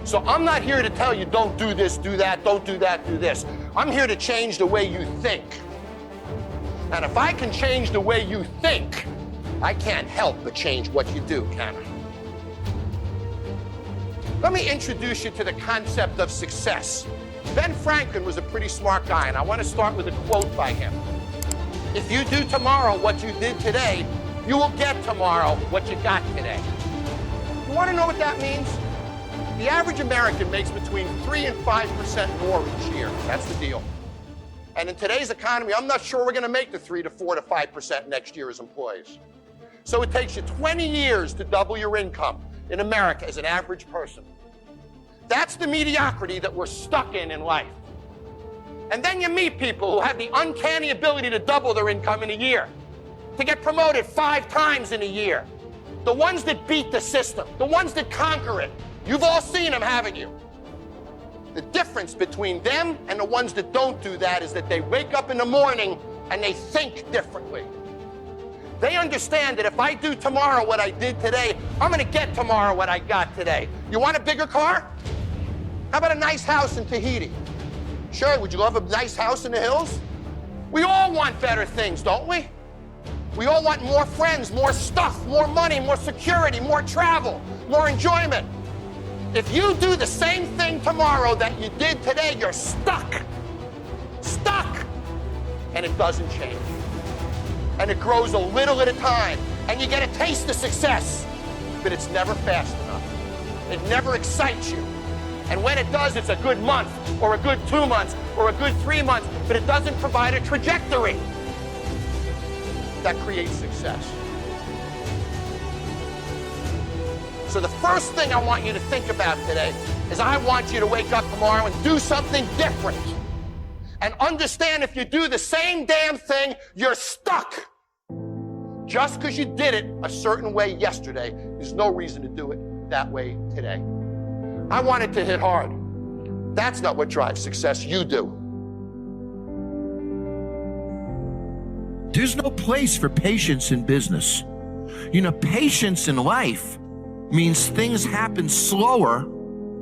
So I'm not here to tell you don't do this, do that, don't do that, do this. I'm here to change the way you think. And if I can change the way you think, I can't help but change what you do, can I? Let me introduce you to the concept of success. Ben Franklin was a pretty smart guy, and I want to start with a quote by him. If you do tomorrow what you did today, you will get tomorrow what you got today. You want to know what that means? The average American makes between 3 and 5% more each year. That's the deal. And in today's economy, I'm not sure we're going to make the 3 to 4 to 5% next year as employees. So it takes you 20 years to double your income in America as an average person. That's the mediocrity that we're stuck in life. And then you meet people who have the uncanny ability to double their income in a year, to get promoted 5 times in a year. The ones that beat the system, the ones that conquer it. You've all seen them, haven't you? The difference between them and the ones that don't do that is that they wake up in the morning and they think differently. They understand that if I do tomorrow what I did today, I'm going to get tomorrow what I got today. You want a bigger car? How about a nice house in Tahiti? Sure, would you love a nice house in the hills? We all want better things, don't we? We all want more friends, more stuff, more money, more security, more travel, more enjoyment. If you do the same thing tomorrow that you did today, you're stuck. Stuck. And it doesn't change. And it grows a little at a time. And you get a taste of success, but it's never fast enough. It never excites you. And when it does, it's a good month, or a good 2 months, or a good 3 months, but it doesn't provide a trajectory that creates success. So the first thing I want you to think about today is I want you to wake up tomorrow and do something different. And understand if you do the same damn thing, you're stuck. Just because you did it a certain way yesterday, there's no reason to do it that way today. I want it to hit hard. That's not what drives success. You do. There's no place for patience in business. You know, patience in life means things happen slower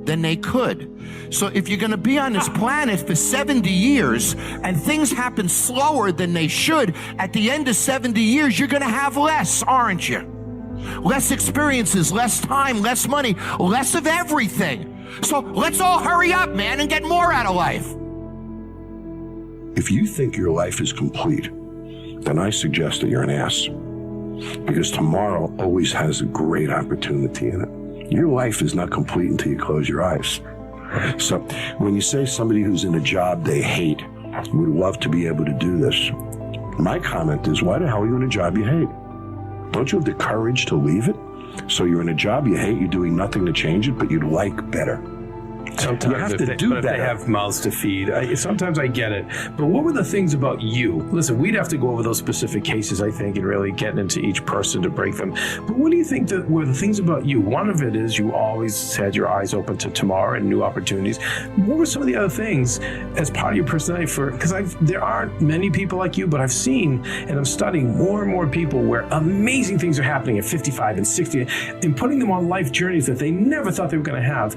than they could. So if you're going to be on this planet for 70 years and things happen slower than they should, at the end of 70 years, you're going to have less, aren't you? Less experiences, less time, less money, less of everything. So let's all hurry up, man, and get more out of life. If you think your life is complete, then I suggest that you're an ass. Because tomorrow always has a great opportunity in it. Your life is not complete until you close your eyes. So when you say somebody who's in a job they hate would love to be able to do this, my comment is, why the hell are you in a job you hate? Don't you have the courage to leave it? So you're in a job you hate, you're doing nothing to change it, but you'd like better. Sometimes you have to do if they have mouths to feed. Sometimes I get it. But what were the things about you? Listen, we'd have to go over those specific cases, I think, and really get into each person to break them. But what do you think that were the things about you? One of it is you always had your eyes open to tomorrow and new opportunities. What were some of the other things as part of your personality? Because there aren't many people like you, but I've seen and I'm studying more and more people where amazing things are happening at 55 and 60 and putting them on life journeys that they never thought they were going to have.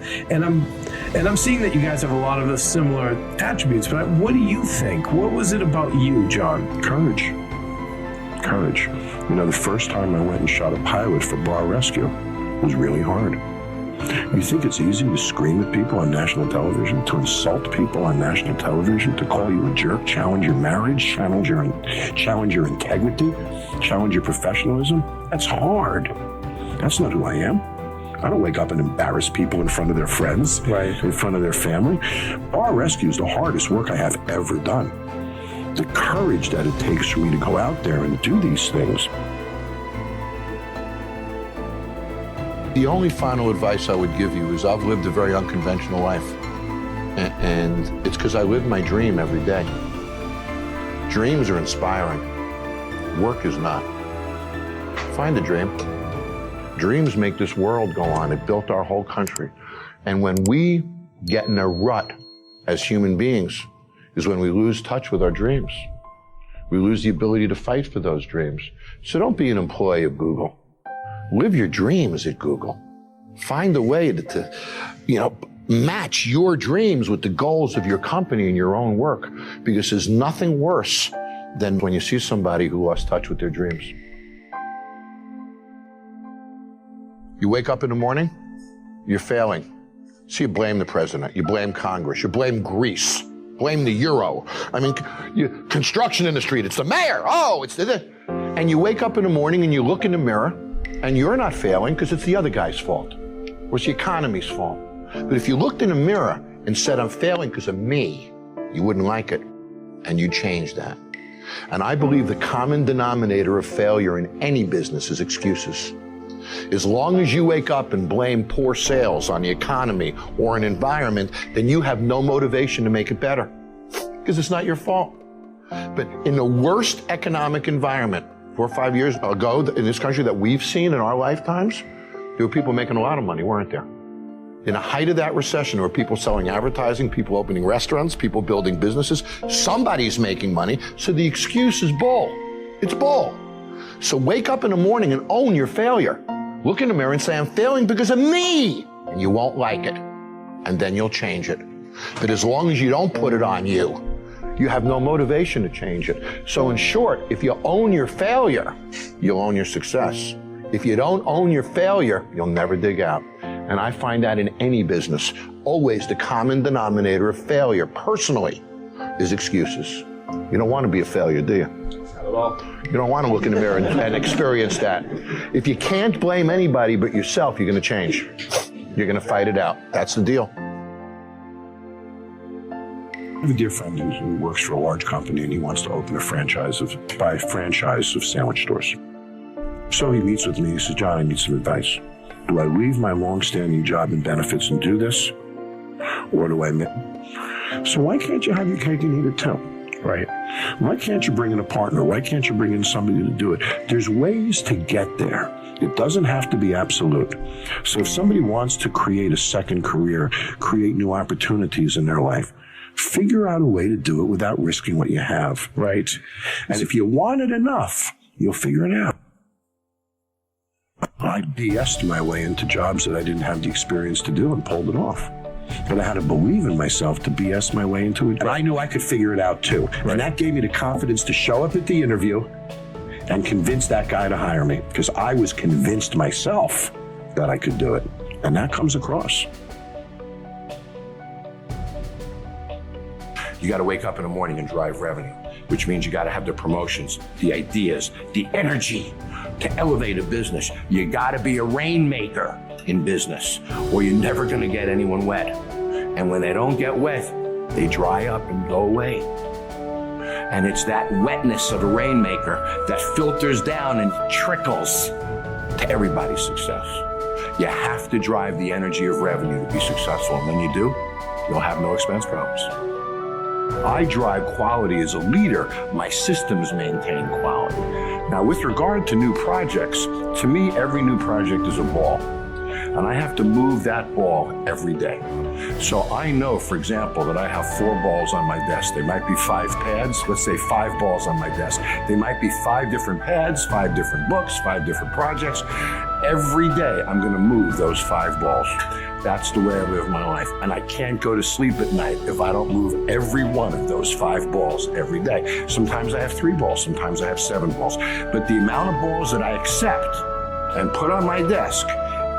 And I'm seeing that you guys have a lot of the similar attributes, but what do you think? What was it about you, John? Courage. Courage. You know, the first time I went and shot a pilot for bar rescue was really hard. You think it's easy to scream at people on national television, to insult people on national television, to call you a jerk, challenge your marriage, challenge your integrity, challenge your professionalism? That's hard. That's not who I am. I don't wake up and embarrass people in front of their friends, in front of their family. Bar rescue is the hardest work I have ever done. The courage that it takes for me to go out there and do these things. The only final advice I would give you is I've lived a very unconventional life. And it's because I live my dream every day. Dreams are inspiring. Work is not. Find a dream. Dreams make this world go on. It built our whole country. And when we get in a rut as human beings is when we lose touch with our dreams. We lose the ability to fight for those dreams. So don't be an employee of Google. Live your dreams at Google. Find a way to match your dreams with the goals of your company and your own work, because there's nothing worse than when you see somebody who lost touch with their dreams. You wake up in the morning, you're failing. So you blame the president, you blame Congress, you blame Greece, blame the euro. I mean, construction industry, it's the mayor, it's the... And you wake up in the morning and you look in the mirror and you're not failing because it's the other guy's fault, or it's the economy's fault. But if you looked in the mirror and said, I'm failing because of me, you wouldn't like it, and you'd change that. And I believe the common denominator of failure in any business is excuses. As long as you wake up and blame poor sales on the economy or an environment, then you have no motivation to make it better, because it's not your fault. But in the worst economic environment 4 or 5 years ago in this country that we've seen in our lifetimes, there were people making a lot of money, weren't there? In the height of that recession, there were people selling advertising, people opening restaurants, people building businesses. Somebody's making money, so the excuse is bull. It's bull. So wake up in the morning and own your failure. Look in the mirror and say, I'm failing because of me. And you won't like it. And then you'll change it. But as long as you don't put it on you, you have no motivation to change it. So in short, if you own your failure, you'll own your success. If you don't own your failure, you'll never dig out. And I find that in any business. Always the common denominator of failure, personally, is excuses. You don't want to be a failure, do you? Not at all. You don't want to look in the mirror and experience that. If you can't blame anybody but yourself, you're going to change. You're going to fight it out. That's the deal. I have a dear friend who works for a large company, and he wants to open a franchise of sandwich stores. So he meets with me. He says, John, I need some advice. Do I leave my long-standing job and benefits and do this? Or do I... So why can't you have your cake and eat it too? Right? Why can't you bring in a partner? Why can't you bring in somebody to do it? There's ways to get there. It doesn't have to be absolute. So if somebody wants to create a second career, create new opportunities in their life, figure out a way to do it without risking what you have, right? And if you want it enough, you'll figure it out. I BS'd my way into jobs that I didn't have the experience to do and pulled it off. But I had to believe in myself to BS my way into it. And I knew I could figure it out too. Right. And that gave me the confidence to show up at the interview and convince that guy to hire me, because I was convinced myself that I could do it. And that comes across. You got to wake up in the morning and drive revenue, which means you got to have the promotions, the ideas, the energy to elevate a business. You got to be a rainmaker in business, or you're never going to get anyone wet. And when they don't get wet, they dry up and go away. And it's that wetness of a rainmaker that filters down and trickles to everybody's success. You have to drive the energy of revenue to be successful. And when you do, you'll have no expense problems. I drive quality as a leader. My systems maintain quality. Now, with regard to new projects, to me, every new project is a ball. And I have to move that ball every day. So I know, for example, that I have 4 balls on my desk. There might be 5 pads. Let's say 5 balls on my desk. They might be 5 different pads, 5 different books, 5 different projects. Every day, I'm going to move those 5 balls. That's the way I live my life. And I can't go to sleep at night if I don't move every one of those 5 balls every day. Sometimes I have 3 balls, sometimes I have 7 balls. But the amount of balls that I accept and put on my desk,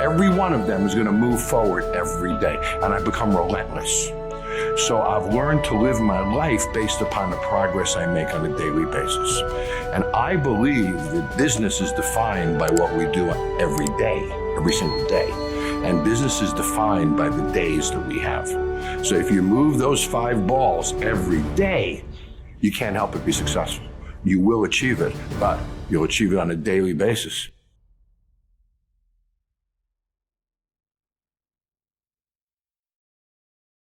every one of them is going to move forward every day. And I become relentless. So I've learned to live my life based upon the progress I make on a daily basis. And I believe that business is defined by what we do every day, every single day. And business is defined by the days that we have. So if you move those 5 balls every day, you can't help but be successful. You will achieve it, but you'll achieve it on a daily basis.